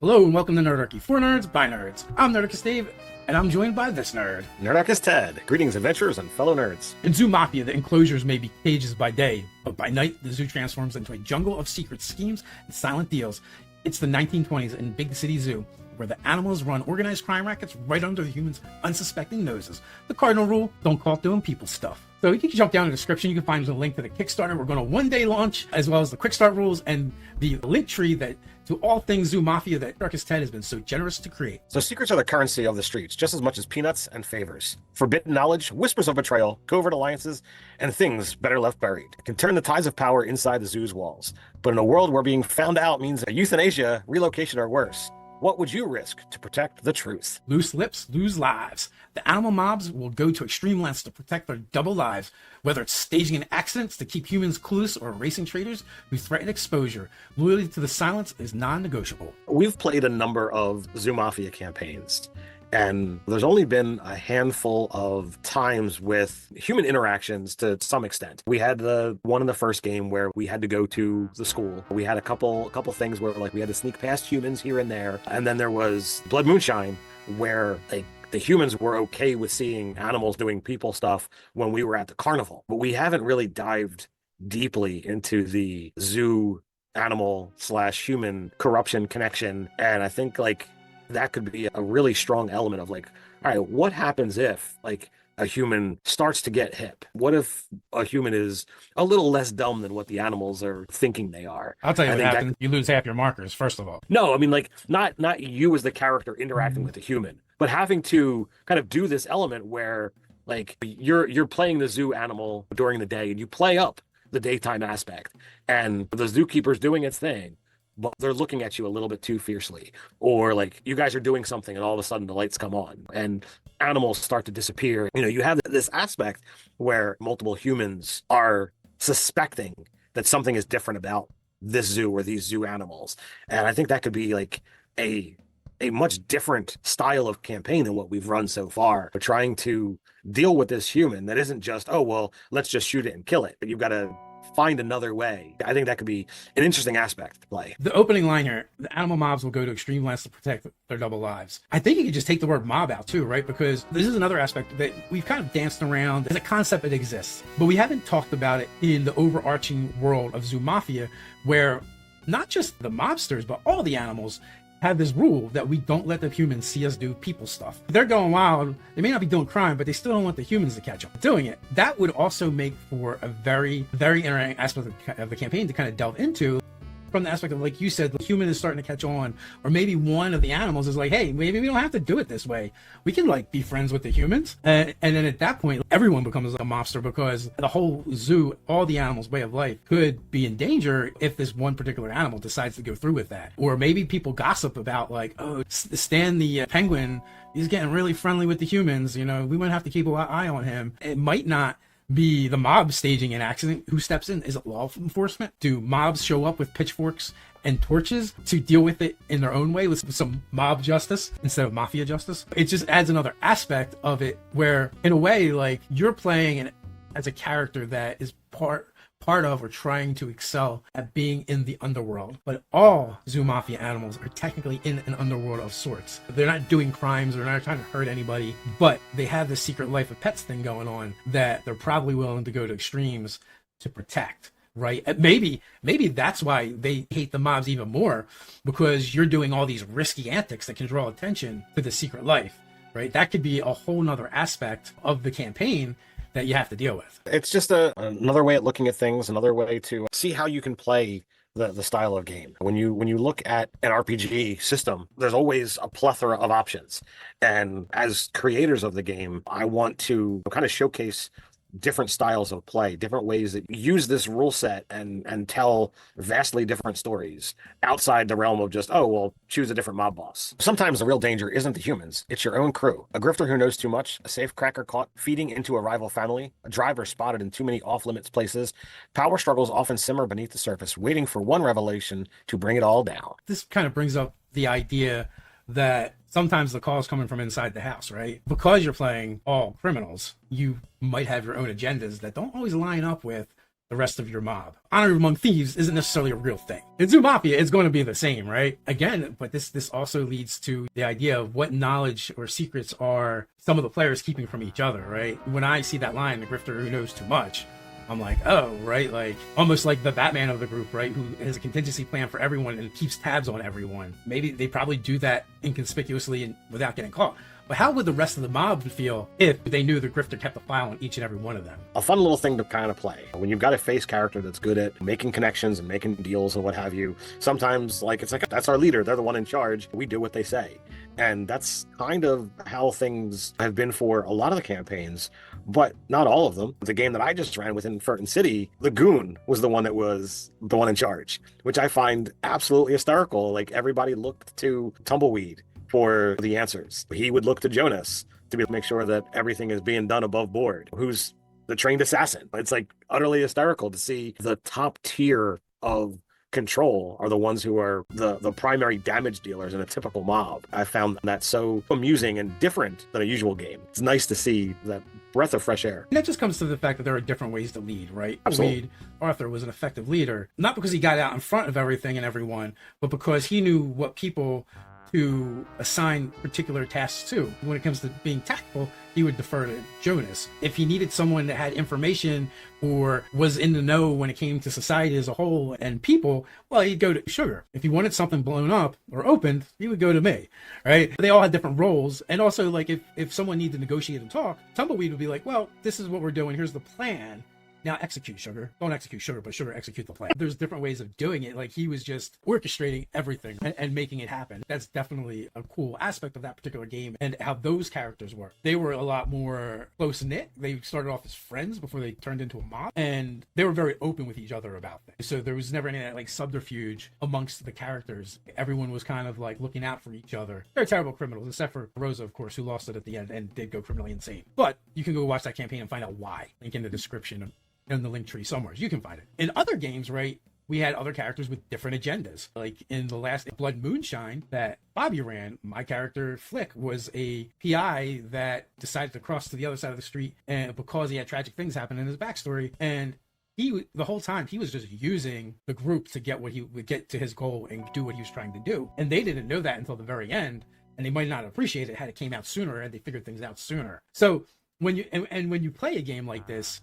Hello and welcome to Nerdarchy, for nerds, by nerds. I'm Nerdarchist Dave, and I'm joined by this nerd. Nerdarchist Ted. Greetings, adventurers, and fellow nerds. In Zoo Mafia, the enclosures may be cages by day, but by night, the zoo transforms into a jungle of secret schemes and silent deals. It's the 1920s in Big City Zoo, where the animals run organized crime rackets right under the humans' unsuspecting noses. The cardinal rule, don't call it doing people stuff. So you can jump down in the description, you can find a link to the Kickstarter. We're going to one-day launch, as well as the Quickstart rules and the Linktree that to all things Zoo Mafia that Nerdarchist Ted has been so generous to create. So secrets are the currency of the streets, just as much as peanuts and favors. Forbidden knowledge, whispers of betrayal, covert alliances, and things better left buried can turn the tides of power inside the zoo's walls. But in a world where being found out means euthanasia, relocation, or worse, what would you risk to protect the truth? Loose lips, lose lives. The animal mobs will go to extreme lengths to protect their double lives, whether it's staging an accident to keep humans clueless or racing traders who threaten exposure. Loyalty to the silence is non-negotiable. We've played a number of Zoo Mafia campaigns, and there's only been a handful of times with human interactions to some extent. We had the one in the first game where we had to go to the school. We had a couple things where like we had to sneak past humans here and there. And then there was Blood Moonshine, where like the humans were okay with seeing animals doing people stuff when we were at the carnival. But we haven't really dived deeply into the zoo animal / human corruption connection. And I think like that could be a really strong element of like, all right, what happens if like a human starts to get hip? What if a human is a little less dumb than what the animals are thinking they are? I'll tell you what happens. You lose half your markers, first of all. No, I mean like not you as the character interacting with the human, but having to kind of do this element where like you're playing the zoo animal during the day and you play up the daytime aspect and the zookeeper's doing its thing, but they're looking at you a little bit too fiercely, or like you guys are doing something and all of a sudden the lights come on and animals start to disappear. You know, you have this aspect where multiple humans are suspecting that something is different about this zoo or these zoo animals. And I think that could be like a much different style of campaign than what we've run so far. We're trying to deal with this human that isn't just, oh, well, let's just shoot it and kill it. But you've got to find another way. I think that could be an interesting aspect to play. The opening line here, the animal mobs will go to extreme lengths to protect their double lives. I think you could just take the word mob out too, right? Because this is another aspect that we've kind of danced around as a concept that exists, but we haven't talked about it in the overarching world of Zoo Mafia, where not just the mobsters, but all the animals have this rule that we don't let the humans see us do people stuff. They're going wild. They may not be doing crime, but they still don't want the humans to catch up doing it. That would also make for a very, very interesting aspect of the campaign to kind of delve into, from the aspect of, like you said, the human is starting to catch on, or maybe one of the animals is like, hey, maybe we don't have to do it this way. We can like be friends with the humans. And then at that point, everyone becomes a mobster, because the whole zoo, all the animals' way of life could be in danger if this one particular animal decides to go through with that. Or maybe people gossip about like, oh, Stan the penguin, he's getting really friendly with the humans. You know, we might have to keep an eye on him. It might not be the mob staging an accident. Who steps in? Is it law enforcement? Do mobs show up with pitchforks and torches to deal with it in their own way with some mob justice instead of mafia justice? It just adds another aspect of it where, in a way, like you're playing as a character that is part of or trying to excel at being in the underworld. But all Zoo Mafia animals are technically in an underworld of sorts. They're not doing crimes, they're not trying to hurt anybody, but they have this secret life of pets thing going on that they're probably willing to go to extremes to protect, right? And maybe that's why they hate the mobs even more, because you're doing all these risky antics that can draw attention to the secret life, right? That could be a whole nother aspect of the campaign that you have to deal with. It's just another way at looking at things, another way to see how you can play the style of game. When you look at an RPG system, there's always a plethora of options. And as creators of the game, I want to kind of showcase different styles of play, different ways that you use this rule set and tell vastly different stories outside the realm of just, oh, well, choose a different mob boss. Sometimes the real danger isn't the humans, it's your own crew. A grifter who knows too much, a safecracker caught feeding into a rival family, a driver spotted in too many off-limits places. Power struggles often simmer beneath the surface, waiting for one revelation to bring it all down. This kind of brings up the idea that sometimes the call is coming from inside the house, right? Because you're playing all criminals, you might have your own agendas that don't always line up with the rest of your mob. Honor among thieves isn't necessarily a real thing. In Zoo Mafia, it's going to be the same, right? Again, but this also leads to the idea of what knowledge or secrets are some of the players keeping from each other, right? When I see that line, the grifter who knows too much, I'm like, oh, right, like almost like the Batman of the group, right, who has a contingency plan for everyone and keeps tabs on everyone. Maybe they probably do that inconspicuously and without getting caught. But how would the rest of the mob feel if they knew the grifter kept a file on each and every one of them? A fun little thing to kind of play. When you've got a face character that's good at making connections and making deals and what have you, sometimes like it's like, that's our leader, they're the one in charge, we do what they say. And that's kind of how things have been for a lot of the campaigns, but not all of them. The game that I just ran with in Furton City, the goon was the one that was the one in charge, which I find absolutely hysterical. Like everybody looked to Tumbleweed for the answers. He would look to Jonas to make sure that everything is being done above board, who's the trained assassin. It's like utterly hysterical to see the top tier of control are the ones who are the primary damage dealers in a typical mob. I found that so amusing and different than a usual game. It's nice to see that breath of fresh air. And that just comes to the fact that there are different ways to lead, right? Absolutely. Arthur was an effective leader, not because he got out in front of everything and everyone, but because he knew what people to assign particular tasks to. When it comes to being tactful, he would defer to Jonas. If he needed someone that had information or was in the know when it came to society as a whole and people, well, he'd go to Sugar. If he wanted something blown up or opened, he would go to me, right? They all had different roles. And also, like, if someone needed to negotiate and talk, Tumbleweed would be like, well, this is what we're doing. Here's the plan. Now execute, Sugar. Don't execute Sugar, but Sugar execute the plan. There's different ways of doing it. Like he was just orchestrating everything and making it happen. That's definitely a cool aspect of that particular game and how those characters were. They were a lot more close-knit. They started off as friends before they turned into a mob, and they were very open with each other about things. So there was never any like subterfuge amongst the characters. Everyone was kind of like looking out for each other. They're terrible criminals, except for Rosa, of course, who lost it at the end and did go criminally insane. But you can go watch that campaign and find out why. Link in the description in the Linktree somewhere. You can find it. In other games, right, we had other characters with different agendas. Like in the last Blood Moonshine that Bobby ran, my character Flick was a PI that decided to cross to the other side of the street, and because he had tragic things happen in his backstory, and the whole time he was just using the group to get what he would get to his goal and do what he was trying to do. And they didn't know that until the very end, and they might not appreciate it had it came out sooner and they figured things out sooner. So when you and when you play a game like this,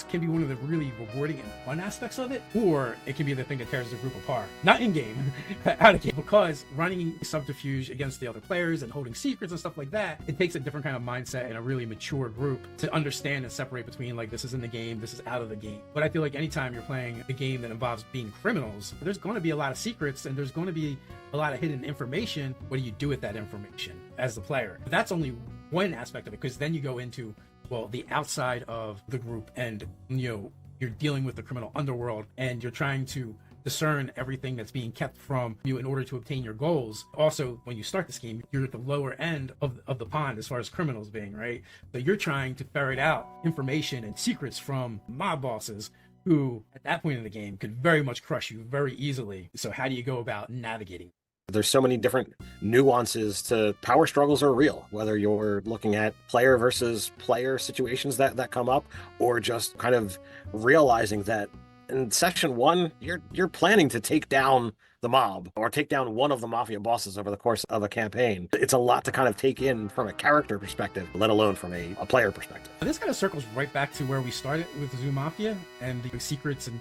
can be one of the really rewarding and fun aspects of it, or it can be the thing that tears the group apart. Not in game, out of game, because running subterfuge against the other players and holding secrets and stuff like that, it takes a different kind of mindset and a really mature group to understand and separate between like this is in the game, this is out of the game. But I feel like anytime you're playing a game that involves being criminals, there's going to be a lot of secrets and there's going to be a lot of hidden information. What do you do with that information as the player? But that's only one aspect of it, because then you go into, well, the outside of the group, and you're dealing with the criminal underworld, and you're trying to discern everything that's being kept from you in order to obtain your goals. Also, when you start this game, you're at the lower end of the pond as far as criminals being, right? So you're trying to ferret out information and secrets from mob bosses who, at that point in the game, could very much crush you very easily. So how do you go about navigating? There's so many different nuances to power struggles are real, whether you're looking at player versus player situations that come up, or just kind of realizing that in session one, you're planning to take down the mob or take down one of the mafia bosses over the course of a campaign. It's a lot to kind of take in from a character perspective, let alone from a player perspective. This kind of circles right back to where we started with Zoo Mafia and the secrets and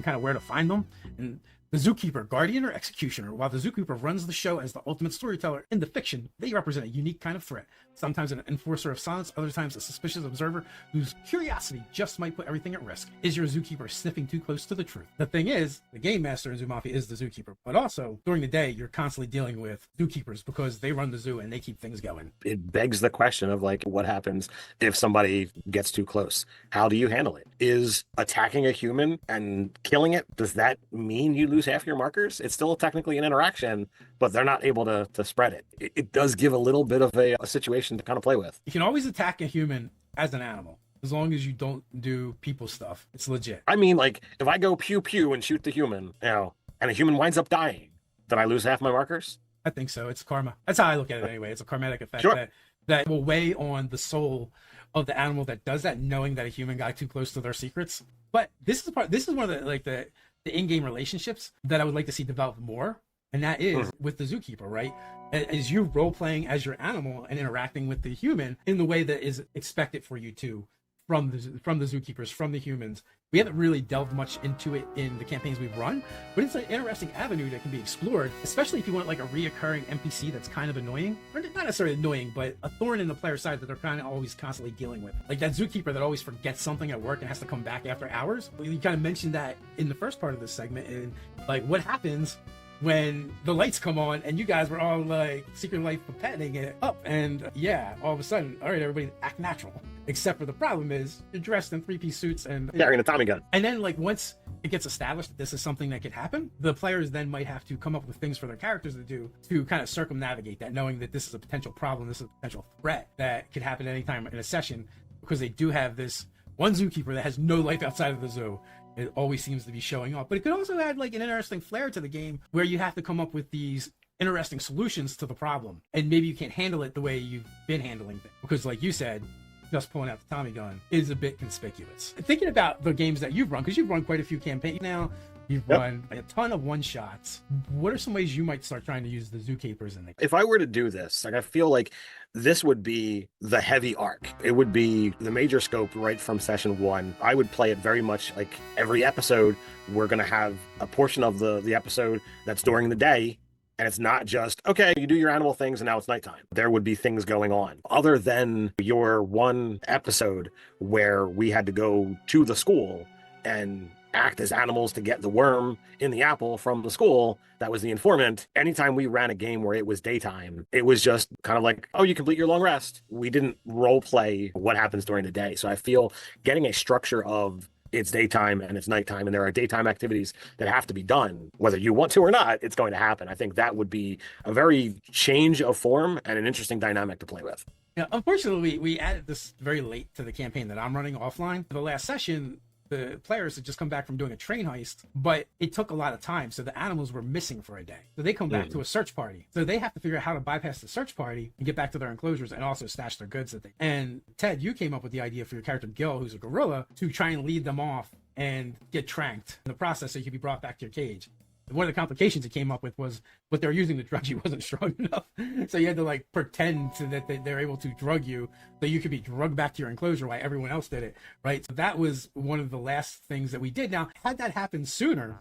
kind of where to find them. And the zookeeper, guardian, or executioner. While the zookeeper runs the show as the ultimate storyteller in the fiction, they represent a unique kind of threat. Sometimes an enforcer of silence, other times a suspicious observer whose curiosity just might put everything at risk. Is your zookeeper sniffing too close to the truth? The thing is, the game master in Zoo Mafia is the zookeeper, but also during the day, you're constantly dealing with zookeepers because they run the zoo and they keep things going. It begs the question of like, what happens if somebody gets too close? How do you handle it? Is attacking a human and killing it, does that mean you lose half your markers? It's still technically an interaction, but they're not able to spread it. It does give a little bit of a situation to kind of play with. You can always attack a human as an animal, as long as you don't do people stuff. It's legit. I mean, like, if I go pew pew and shoot the human, and a human winds up dying, then I lose half my markers? I think so. It's karma. That's how I look at it anyway. It's a karmatic effect Sure. that will weigh on the soul of the animal that does that, knowing that a human got too close to their secrets. But this is one of the like the in-game relationships that I would like to see developed more, and that is with the zookeeper, right? As you role playing as your animal and interacting with the human in the way that is expected for you to from the zookeepers, from the humans. We haven't really delved much into it in the campaigns we've run, but it's an interesting avenue that can be explored, especially if you want like a reoccurring NPC that's kind of annoying, or not necessarily annoying, but a thorn in the player's side that they're kind of always constantly dealing with. Like that zookeeper that always forgets something at work and has to come back after hours. You kind of mentioned that in the first part of this segment, and like what happens when the lights come on and you guys were all like Secret Life patenting it up, and yeah, all of a sudden, all right, everybody act natural. Except for the problem is you're dressed in 3-piece suits and carrying a Tommy gun. And then like once it gets established that this is something that could happen, the players then might have to come up with things for their characters to do to kind of circumnavigate that, knowing that this is a potential problem, this is a potential threat that could happen anytime in a session, because they do have this one zookeeper that has no life outside of the zoo. It always seems to be showing up. But it could also add like an interesting flair to the game where you have to come up with these interesting solutions to the problem. And maybe you can't handle it the way you've been handling things. Because like you said, just pulling out the Tommy gun is a bit conspicuous. Thinking about the games that you've run, because you've run quite a few campaigns now, you've run a ton of one-shots. What are some ways you might start trying to use the zookeepers in the game? If I were to do this, like I feel like this would be the heavy arc. It would be the major scope right from session 1. I would play it very much like every episode. We're going to have a portion of the episode that's during the day. And it's not just, okay, you do your animal things and now it's nighttime. There would be things going on other than your one episode where we had to go to the school and act as animals to get the worm in the apple from the school. That was the informant. Anytime we ran a game where it was daytime, it was just kind of like, oh, you complete your long rest. We didn't role play what happens during the day. So I feel getting a structure of it's daytime and it's nighttime and there are daytime activities that have to be done, whether you want to or not, it's going to happen. I think that would be a very change of form and an interesting dynamic to play with. Yeah, unfortunately, we added this very late to the campaign that I'm running offline. For the last session, the players had just come back from doing a train heist, but it took a lot of time, so the animals were missing for a day. So they come back to a search party. So they have to figure out how to bypass the search party and get back to their enclosures and also stash their goods that they... And Ted, you came up with the idea for your character Gil, who's a gorilla, to try and lead them off and get tranked in the process so you could be brought back to your cage. One of the complications it came up with was what they were using the drug you wasn't strong enough. So you had to like pretend that they're able to drug you so you could be drugged back to your enclosure while everyone else did it, right? So that was one of the last things that we did. Now, had that happened sooner,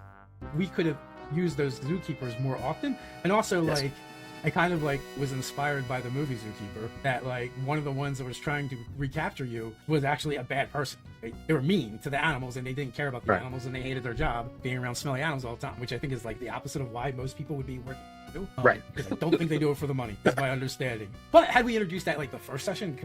we could have used those zookeepers more often. And also like, I kind of like was inspired by the movie Zookeeper, that like one of the ones that was trying to recapture you was actually a bad person. They were mean to the animals and they didn't care about the animals and they hated their job being around smelly animals all the time, which I think is like the opposite of why most people would be working. Right. Because I don't think they do it for the money. That's my understanding. But had we introduced that like the first session,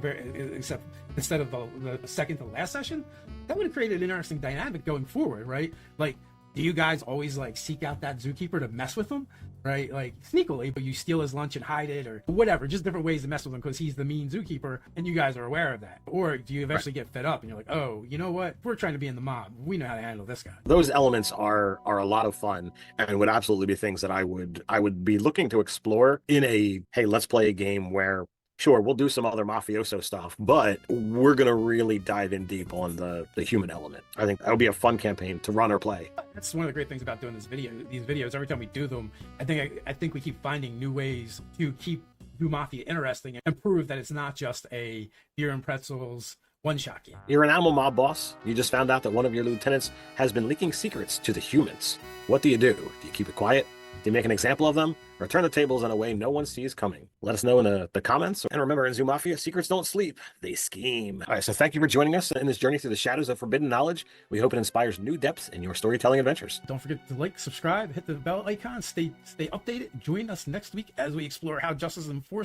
except instead of the second to last session, that would have created an interesting dynamic going forward, right? Like, do you guys always like seek out that zookeeper to mess with him, right? Like sneakily, but you steal his lunch and hide it or whatever, just different ways to mess with him because he's the mean zookeeper and you guys are aware of that. Or do you eventually get fed up and you're like, oh, you know what? We're trying to be in the mob. We know how to handle this guy. Those elements are a lot of fun and would absolutely be things that I would be looking to explore in a, hey, let's play a game where sure, we'll do some other mafioso stuff, but we're going to really dive in deep on the human element. I think that would be a fun campaign to run or play. That's one of the great things about doing these videos. Every time we do them, I think we keep finding new ways to keep Zoo Mafia interesting and prove that it's not just a beer and pretzels one-shot game. You're an animal mob boss. You just found out that one of your lieutenants has been leaking secrets to the humans. What do? Do you keep it quiet? Do you make an example of them? Or turn the tables in a way no one sees coming? Let us know in the comments. And remember, in Zoo Mafia, secrets don't sleep, they scheme. All right, so thank you for joining us in this journey through the shadows of forbidden knowledge. We hope it inspires new depths in your storytelling adventures. Don't forget to like, subscribe, hit the bell icon, stay updated. Join us next week as we explore how justice is enforced